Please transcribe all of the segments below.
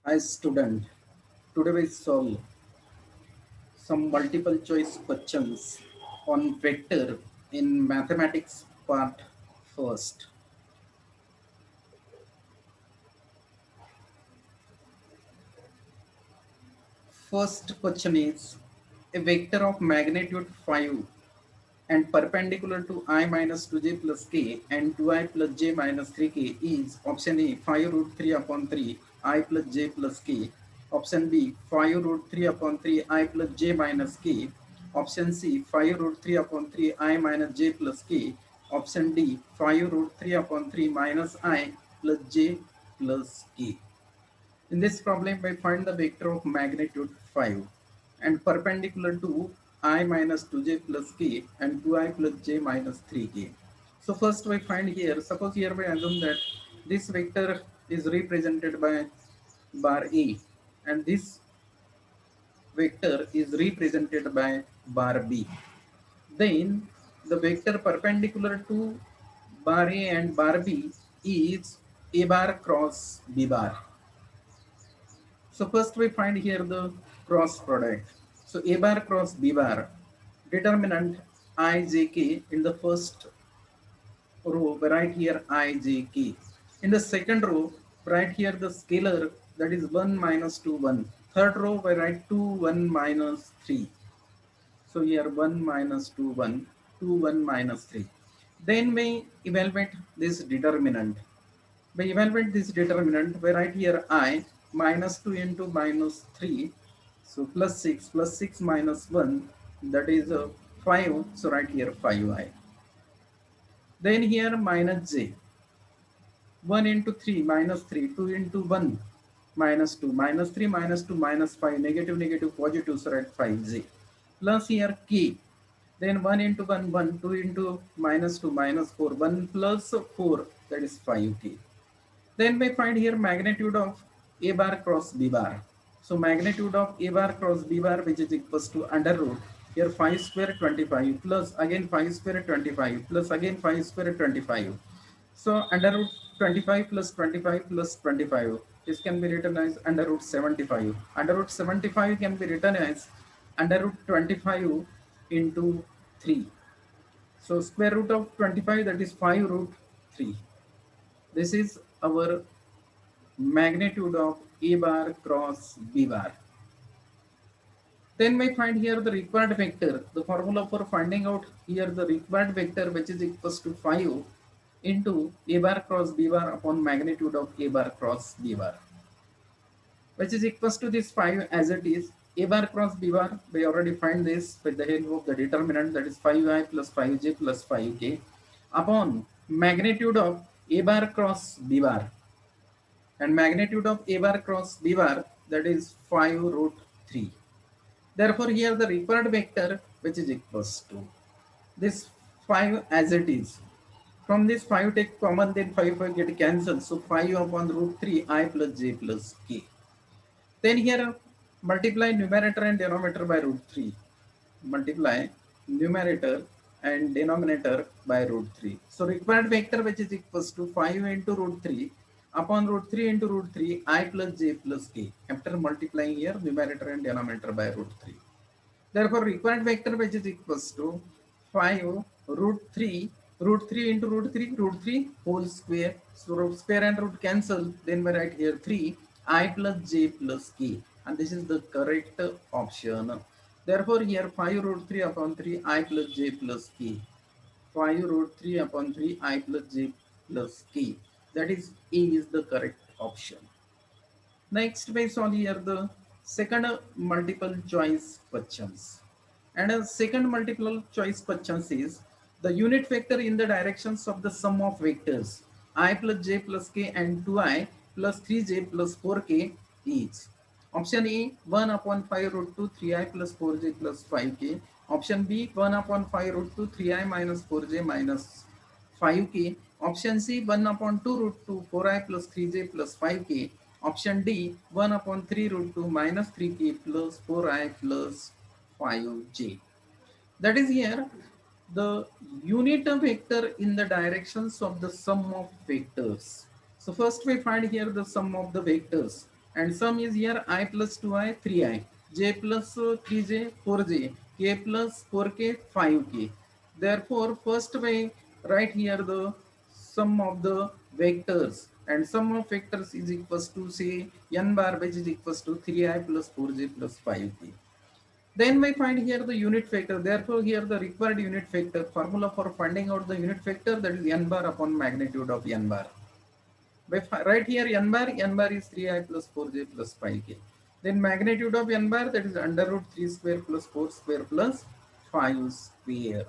As student, today we solve some multiple choice questions on vector in mathematics part first. First question is a vector of magnitude 5 and perpendicular to I minus 2j plus k and 2I plus j minus 3k is option A 5 root 3 upon 3 I plus j plus k, option B 5 root 3 upon 3 I plus j minus k, option C 5 root 3 upon 3 I minus j plus k, option D 5 root 3 upon 3 minus I plus j plus k. In this problem, we find the vector of magnitude 5 and perpendicular to I minus 2j plus k and 2I plus j minus 3k. So first we find here, suppose here we assume that this vector is represented by bar A and this vector is represented by bar B. Then the vector perpendicular to bar A and bar B is A bar cross B bar. So first we find here the cross product. So A bar cross B bar, determinant ijk in the first row, we write here ijk. In the second row, write here the scalar, that is 1 minus 2 1. Third row, we write 2 1 minus 3. So here 1 minus 2 1, 2 1 minus 3. Then we evaluate this determinant. By evaluate this determinant, we write here I minus 2 into minus 3. So plus 6 minus 1, that is 5. So write here 5i. Then here minus j. 1 into 3 minus 3, 2 into 1 minus 2, minus 3 minus 2 minus 5, negative negative positive, so write 5j. Plus here k. Then 1 into 1, 1, 2 into minus 2 minus 4, 1 plus 4, that is 5k. Then we find here magnitude of A bar cross B bar. So magnitude of A bar cross B bar, which is equals to under root, here 5 square 25 plus again 5 square 25 plus again 5 square 25. So under root 25 plus 25 plus 25. This can be written as under root 75. Under root 75 can be written as under root 25 into 3. So square root of 25, that is 5 root 3. This is our magnitude of A bar cross B bar. Then we find here the required vector. The formula for finding out here the required vector, which is equals to 5 into A bar cross B bar upon magnitude of A bar cross B bar, which is equals to this 5 as it is. A bar cross B bar, we already find this with the help of the determinant, that is 5i plus 5j plus 5k upon magnitude of A bar cross B bar, and magnitude of A bar cross B bar, that is 5 root 3. Therefore here the required vector, which is equals to this 5 as it is. From this 5 take common, then 5 get cancelled. So 5 upon root 3 I plus j plus k. Then here multiply numerator and denominator by root 3. Multiply numerator and denominator by root 3. So required vector, which is equals to 5 into root 3 upon root 3 into root 3 I plus j plus k, after multiplying here numerator and denominator by root 3. Therefore required vector, which is equals to 5 root 3 into root 3 whole square. So root square and root cancel, then we write here 3 I plus j plus k, and this is the correct option. Therefore here 5 root 3 upon 3 I plus j plus k, 5 root 3 upon 3 I plus j plus k, that is A is the correct option. Next we solve here the second multiple choice questions. And a second multiple choice questions is the unit vector in the directions of the sum of vectors I plus j plus k and 2I plus 3j plus 4k each. Option A 1 upon 5 root 2 3i plus 4j plus 5k. Option B 1 upon 5 root 2 3i minus 4j minus 5k. Option C 1 upon 2 root 2 4i plus 3j plus 5k. Option D 1 upon 3 root 2 minus 3k plus 4i plus 5j. That is here the unit vector in the directions of the sum of vectors. So first we find here the sum of the vectors. and sum is here I plus 2i 3i, j plus 3j 4j, k plus 4k 5k. Therefore, first way write here the sum of the vectors, and sum of vectors is equals to say n bar which is equals to 3i plus 4j plus 5k. Then we find here the unit factor. Therefore, here the required unit factor formula for finding out the unit factor, that is n bar upon magnitude of n bar. Right here n bar is 3i plus 4j plus 5k. Then magnitude of n bar, that is under root 3 square plus 4 square plus 5 square.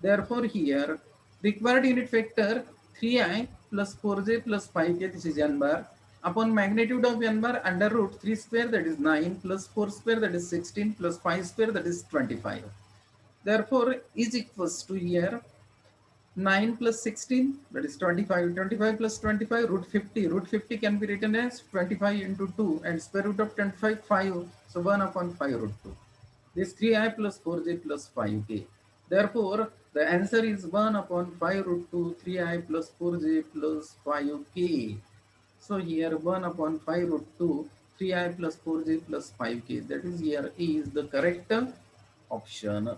Therefore here required unit factor 3i plus 4j plus 5k, this is n bar, upon magnitude of n bar under root 3 square, that is 9, plus 4 square, that is 16, plus 5 square, that is 25. Therefore is equals to here 9 plus 16, that is 25, 25 plus 25, root 50. Root 50 can be written as 25 into 2, and square root of 25, 5. So 1 upon 5 root 2. This 3i plus 4j plus 5k. Therefore, the answer is 1 upon 5 root 2, 3i plus 4j plus 5k. So here 1 upon 5 root 2, 3i plus 4j plus 5k. That is here is the correct option.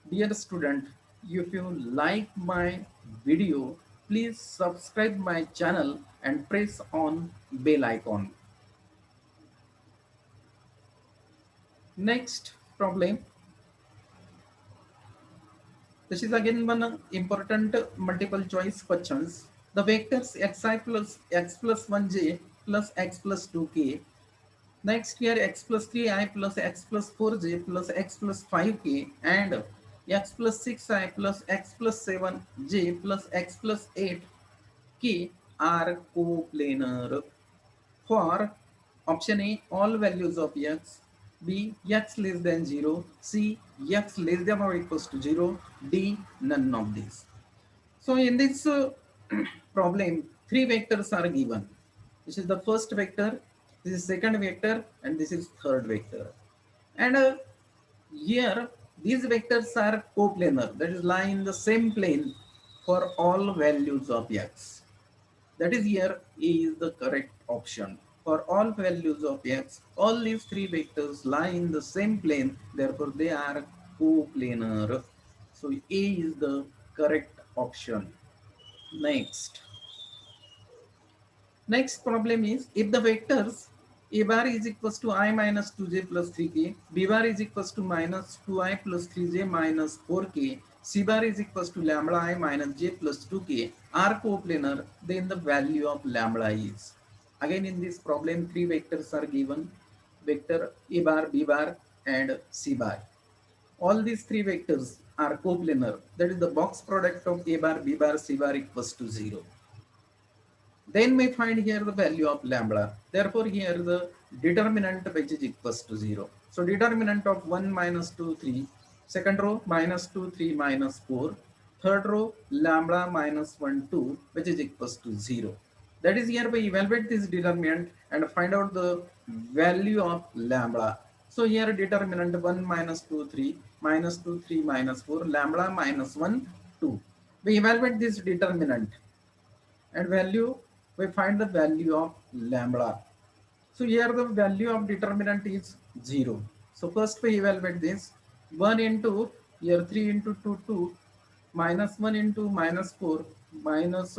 Dear student, if you like my video, please subscribe my channel and press on bell icon. Next problem. This is again one important multiple choice questions. The vectors xi plus x plus 1j plus x plus 2k. Next here x plus 3i plus x plus 4j plus x plus 5k and x plus 6i plus x plus 7j plus x plus 8k are coplanar for option A all values of x, B x less than 0, C x less than or equals to 0, D none of these. So in this problem, three vectors are given. This is the first vector, this is second vector, and this is third vector. And here these vectors are coplanar, that is lie in the same plane for all values of x. That is here is the correct option. For all values of x, all these three vectors lie in the same plane, therefore they are coplanar. So A is the correct option. Next problem is if the vectors a bar is equals to I minus 2j plus 3k, b bar is equals to minus 2i plus 3j minus 4k, c bar is equals to lambda I minus j plus 2k are coplanar, then the value of lambda is. Again in this problem, three vectors are given, vector a bar, b bar and c bar. All these three vectors are coplanar, that is the box product of a bar, b bar, c bar equals to 0. Then we find here the value of lambda. Therefore, here the determinant which is equals to 0. So determinant of 1 minus 2, 3. Second row minus 2, 3 minus 4. Third row lambda minus 1, 2 which is equals to 0. That is here we evaluate this determinant and find out the value of lambda. So here determinant 1 minus 2, 3 minus 2, 3 minus 4 lambda minus 1, 2. We evaluate this determinant and value, we find the value of lambda. So here the value of determinant is 0. So first we evaluate this 1 into here 3 into 2 2 minus 1 into minus 4 minus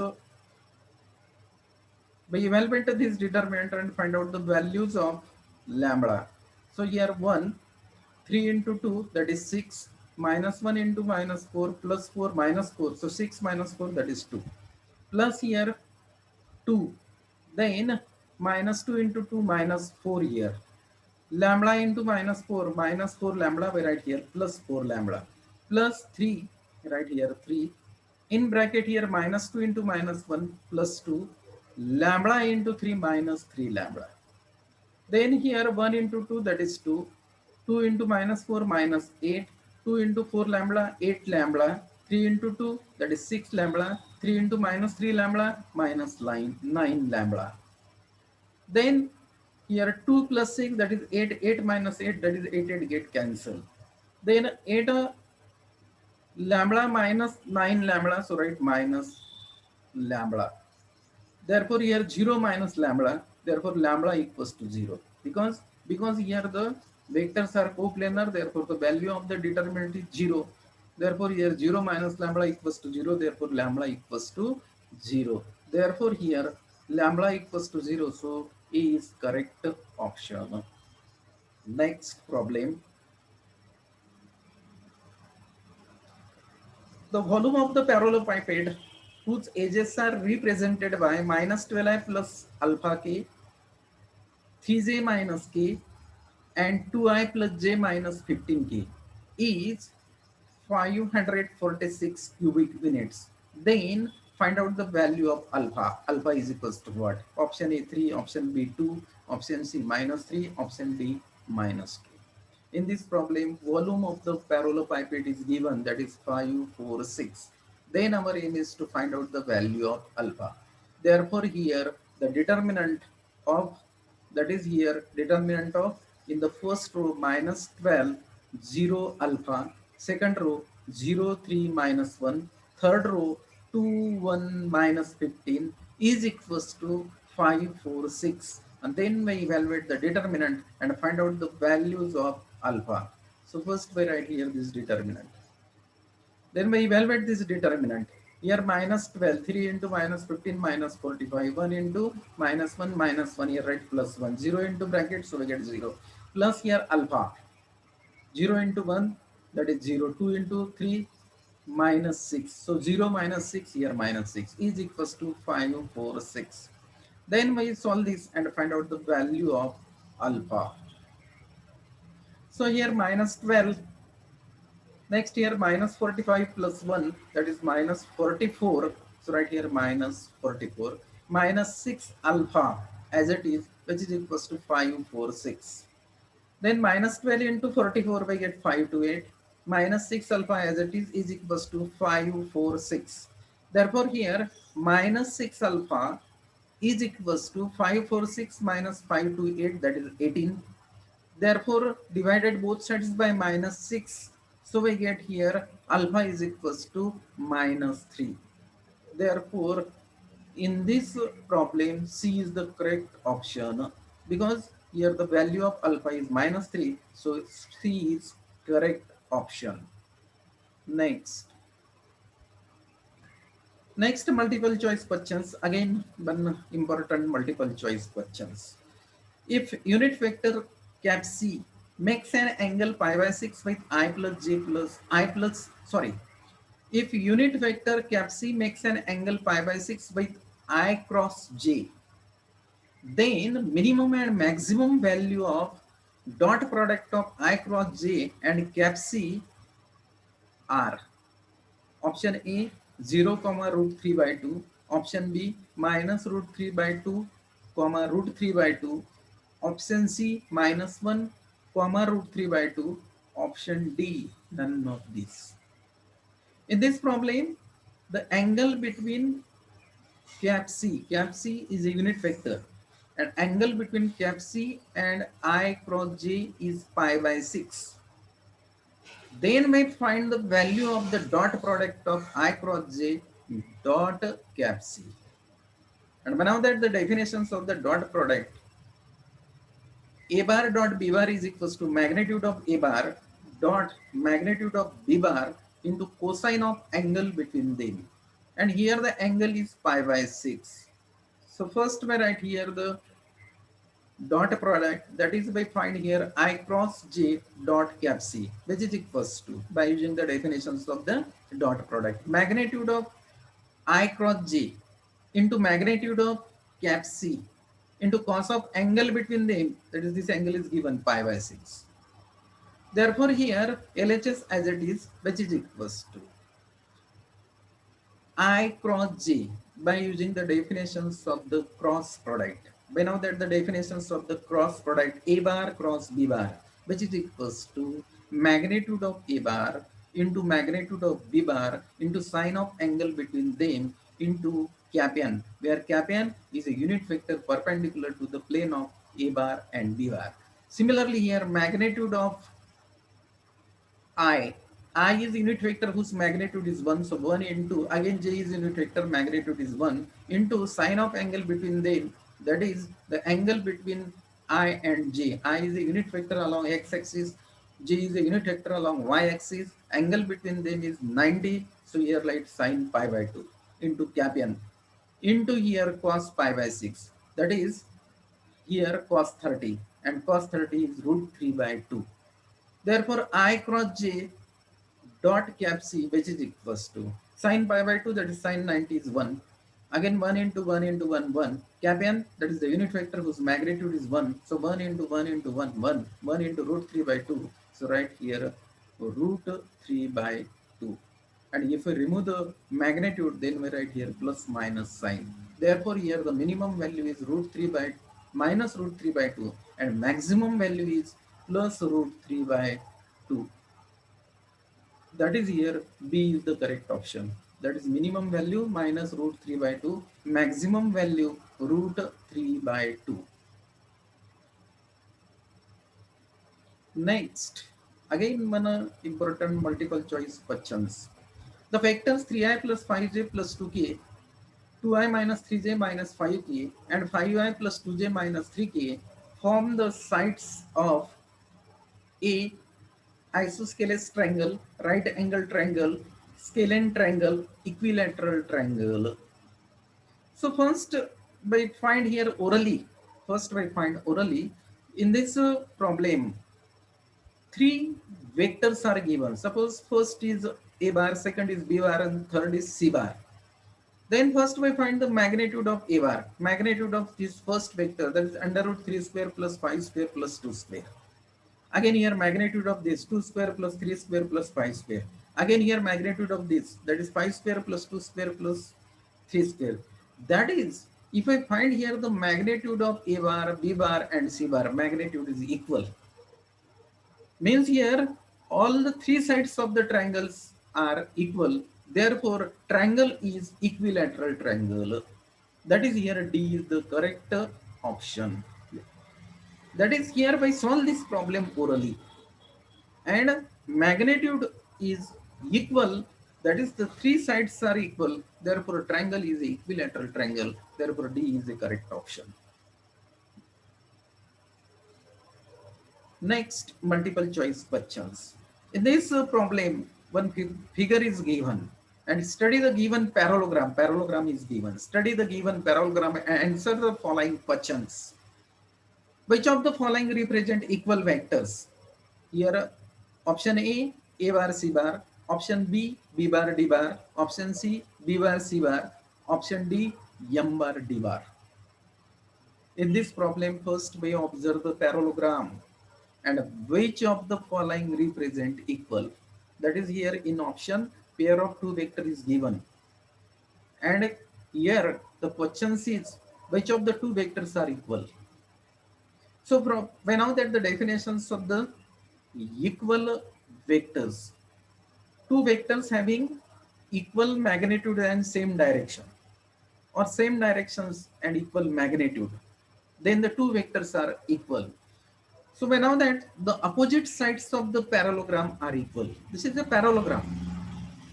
we evaluate this determinant and find out the values of lambda. So here 1 3 into 2 that is 6 minus 1 into minus 4 plus 4 minus 4, so 6 minus 4 that is 2 plus here 2, then minus 2 into 2 minus 4 here, lambda into minus 4 lambda we write here plus 4 lambda plus 3 right here 3 in bracket here minus 2 into minus 1 plus 2 lambda into 3 minus 3 lambda. Then here 1 into 2 that is 2, 2 into minus 4 minus 8, 2 into 4 lambda 8 lambda, 3 into 2 that is 6 lambda, 3 into minus 3 lambda minus 9 lambda. Then here 2 plus 6 that is 8, 8 minus 8 that is 8, 8 get cancelled. Then 8 lambda minus 9 lambda, so write minus lambda. Therefore here 0 minus lambda, Therefore lambda equals to 0, because here the vectors are coplanar, therefore the value of the determinant is 0. Therefore here 0 minus lambda equals to 0, therefore lambda equals to 0. Therefore here lambda equals to 0, so A is correct option. Next problem. The volume of the parallelepiped whose edges are represented by minus 12i plus alpha k, 3j minus k, and 2i plus j minus 15k is 546 cubic minutes. Then find out the value of alpha. Alpha is equals to what? Option A 3, option B 2, option C minus 3, option D minus 2. In this problem, volume of the parallelepiped is given, that is 546. Then our aim is to find out the value of alpha. Therefore here the determinant of, that is here determinant of, in the first row minus 12, 0 alpha, second row 0 3 minus 1, third row 2 1 minus 15 is equals to 5 4 6, and then we evaluate the determinant and find out the values of alpha. So first we write here this determinant. Then we evaluate this determinant. Here minus 12, 3 into minus 15 minus 45, 1 into minus 1 minus 1, here write plus 1, 0 into bracket, so we get 0. Plus here alpha, 0 into 1, that is 0, 2 into 3, minus 6. So 0 minus 6, here minus 6 is equals to 5 4 6. Then we solve this and find out the value of alpha. So here minus 12. Next here minus 45 plus 1, that is minus 44. So right here minus 44 minus 6 alpha as it is, which is equals to 546. Then minus 12 into 44 we get 528 minus 6 alpha as it is equals to 546. Therefore here minus 6 alpha is equals to 546 minus 528, that is 18. Therefore divided both sides by minus 6, so we get here alpha is equals to minus 3. Therefore in this problem C is the correct option, because here the value of alpha is minus 3, so C is correct option. Next multiple choice questions. Again one important multiple choice questions. If unit vector cap C makes an angle pi by 6 with I plus j plus I plus, sorry, if unit vector cap C makes an angle pi by 6 with I cross j, then minimum and maximum value of dot product of I cross j and cap C are option A 0 comma root 3 by 2, option B minus root 3 by 2 comma root 3 by 2, option C minus 1 comma root 3 by 2, option D none of these. In this problem, the angle between cap C is a unit vector, and angle between cap C and I cross j is pi by 6. Then we find the value of the dot product of I cross j dot cap C. And now that the definitions of the dot product, A bar dot B bar is equals to magnitude of A bar dot magnitude of B bar into cosine of angle between them. And here the angle is pi by 6. So first we write here the dot product, that is by find here I cross j dot cap C, which is equals to, by using the definitions of the dot product, magnitude of I cross j into magnitude of cap C into cos of angle between them, that is this angle is given pi by 6. Therefore here LHS as it is, which is equals to I cross j by using the definitions of the cross product. We know that the definitions of the cross product A bar cross B bar, which is equals to magnitude of A bar into magnitude of B bar into sine of angle between them into cap n, where cap n is a unit vector perpendicular to the plane of A bar and B bar. Similarly here magnitude of I is unit vector whose magnitude is 1, so 1 into, again j is unit vector, magnitude is 1 into sine of angle between them, That is the angle between I and J. I is a unit vector along x-axis. J is a unit vector along y-axis. Angle between them is 90. So here write sine pi by 2 into cap n into here cos pi by 6. That is here cos 30, and cos 30 is root 3 by 2. Therefore, I cross j dot cap c, which is equals to sine pi by 2, that is sine 90 is 1. Again 1 into 1 into 1, 1. Cap n, that is the unit vector whose magnitude is 1. So 1 into 1 into 1, 1. 1 into root 3 by 2. So right here root 3 by 2. And if we remove the magnitude, then we write here plus minus sign. Therefore, here the minimum value is root 3 by minus root 3 by 2, and maximum value is plus root 3 by 2. That is here B is the correct option. That is minimum value minus root 3 by 2, maximum value root 3 by 2. Next, again one important multiple choice questions. The vectors 3i plus 5j plus 2k, 2i minus 3j minus 5k, and 5i plus 2j minus 3k form the sides of A isosceles triangle, right angle triangle, scalene triangle, equilateral triangle. So first by find here orally. First by find orally. In this problem, three vectors are given. Suppose first is A bar, second is B bar, and third is C bar. Then first we find the magnitude of A bar. Magnitude of this first vector, that is under root 3 square plus 5 square plus 2 square. Again here magnitude of this 2 square plus 3 square plus 5 square. Again here magnitude of this, that is 5 square plus 2 square plus 3 square. That is, if I find here the magnitude of A bar, B bar and C bar, magnitude is equal. Means here all the three sides of the triangles are equal. Therefore triangle is equilateral triangle. That is here D is the correct option. That is here by solve this problem orally. And magnitude is equal, that is the three sides are equal, therefore triangle is equilateral triangle, therefore D is the correct option. Next, multiple choice questions. In this problem, one figure is given and study the given parallelogram. Parallelogram is given. Study the given parallelogram and answer the following questions. Which of the following represent equal vectors? Here, option A bar, C bar. Option B bar, D bar. Option C, B bar, C bar. Option D, M bar, D bar. In this problem, first we observe the parallelogram and which of the following represent equal. That is here in option, pair of two vector is given. And here the question is which of the two vectors are equal. So from when now that the definitions of the equal vectors, two vectors having equal magnitude and same direction, or same directions and equal magnitude, then the two vectors are equal. So when now that the opposite sides of the parallelogram are equal, this is the parallelogram,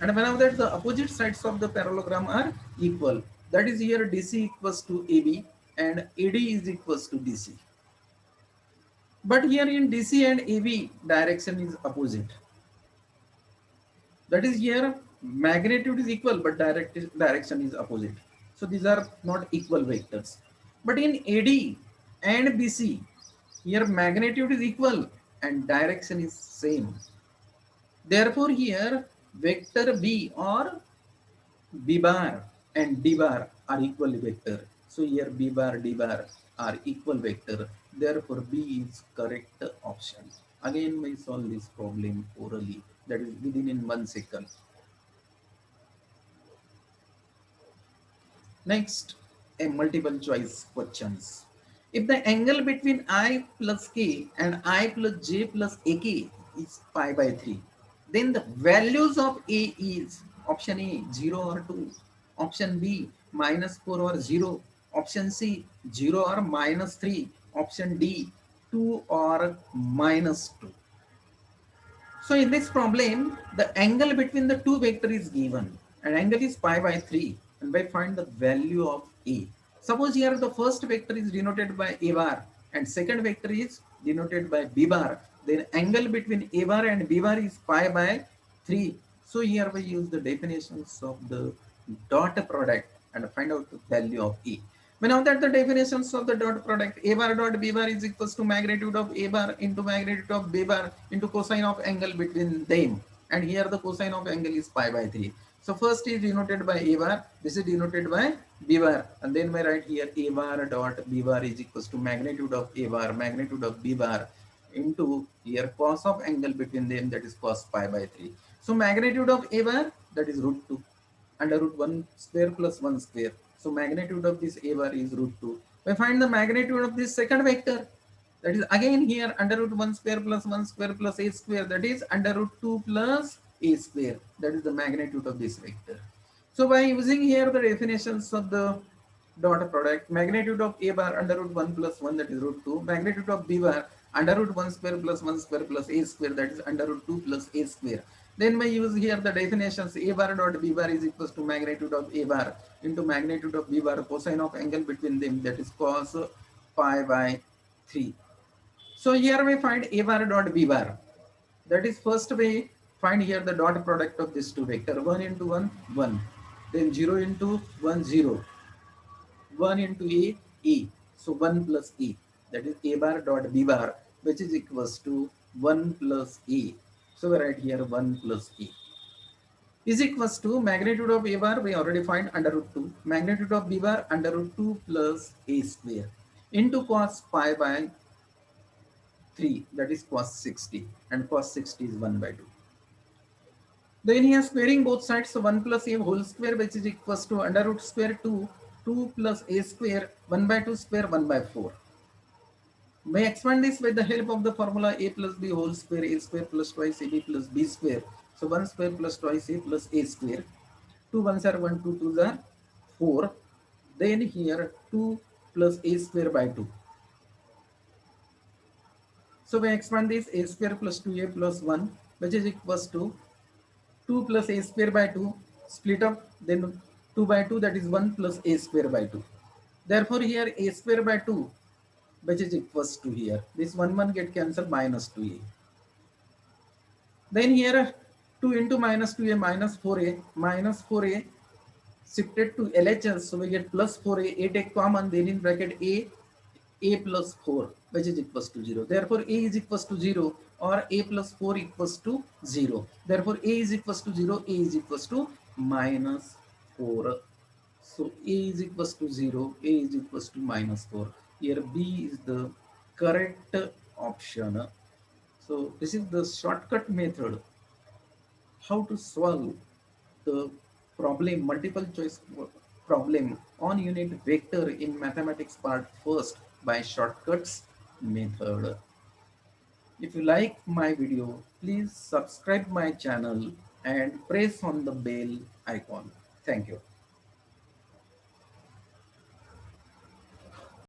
and when now that the opposite sides of the parallelogram are equal, that is here DC equals to AB and AD is equals to DC. But here in DC and AB direction is opposite. That is here magnitude is equal but direction is opposite. So these are not equal vectors. But in AD and BC, here magnitude is equal and direction is same. Therefore here vector B or B bar and D bar are equal vector. So here B bar, D bar are equal vector. Therefore B is correct option. Again we solve this problem orally, that is within in 1 second. Next, a multiple choice questions. If the angle between I plus K and I plus J plus AK is pi by 3, then the values of A is option A 0 or 2, option B minus 4 or 0, option C 0 or minus 3, option D 2 or minus 2. So in this problem, the angle between the two vector is given. An angle is pi by 3 and we find the value of A. Suppose here the first vector is denoted by a bar and second vector is denoted by b bar. Then angle between a bar and b bar is pi by 3. So here we use the definitions of the dot product and find out the value of E. We know that the definitions of the dot product a bar dot b bar is equals to magnitude of a bar into magnitude of b bar into cosine of angle between them. And here the cosine of angle is pi by 3. So first is denoted by a bar, this is denoted by b bar, and then we write here a bar dot b bar is equals to magnitude of a bar, magnitude of b bar into here cos of angle between them, that is cos pi by 3. So magnitude of a bar, that is root 2 under root 1 square plus 1 square. So magnitude of this a bar is root 2. We find the magnitude of this second vector, that is again here under root 1 square plus 1 square plus a square, that is under root 2 plus a square, that is the magnitude of this vector. So by using here the definitions of the dot product, magnitude of a bar under root 1 plus 1, that is root 2, magnitude of b bar under root 1 square plus 1 square plus a square, that is under root 2 plus a square. Then we use here the definitions a bar dot b bar is equals to magnitude of a bar into magnitude of b bar cosine of angle between them, that is cos pi by 3. So here we find a bar dot b bar. That is first we find here the dot product of these two vector, 1 into 1 1, then 0 into 1 0, 1 into a, so 1 plus a, that is a bar dot b bar, which is equals to 1 plus a. So we write here 1 plus a is equals to magnitude of a bar we already find under root 2, magnitude of b bar under root 2 plus a square into cos pi by 3, that is cos 60, and cos 60 is 1 by 2. Then he is squaring both sides, so 1 plus a whole square, which is equals to under root square 2, 2 plus a square, 1 by 2 square, 1 by 4. May expand this with the help of the formula a plus b whole square, a square plus twice ab plus b square. So 1 square plus twice a plus a square. 2 ones are 1, 2 twos are 4. Then here 2 plus a square by 2. So we expand this a square plus 2a plus 1, which is equals to 2 plus a square by 2, split up, then 2 by 2, that is 1 plus a square by 2. Therefore here a square by 2, which is equals to here, this 1 get cancelled, minus 2a. Then here 2 into minus 2a, minus 4a shifted to LHS, so we get plus 4a, a take common, then in bracket a plus 4, which is equals to 0. Therefore a is equals to 0, or a plus 4 equals to 0. Therefore a is equals to 0, a is equals to minus 4. So a is equals to 0, a is equals to minus 4. Here B is the correct option. So this is the shortcut method how to solve the problem, multiple choice problem on unit vector in mathematics part first by shortcuts method. If you like my video, please subscribe my channel and press on the bell icon. Thank you.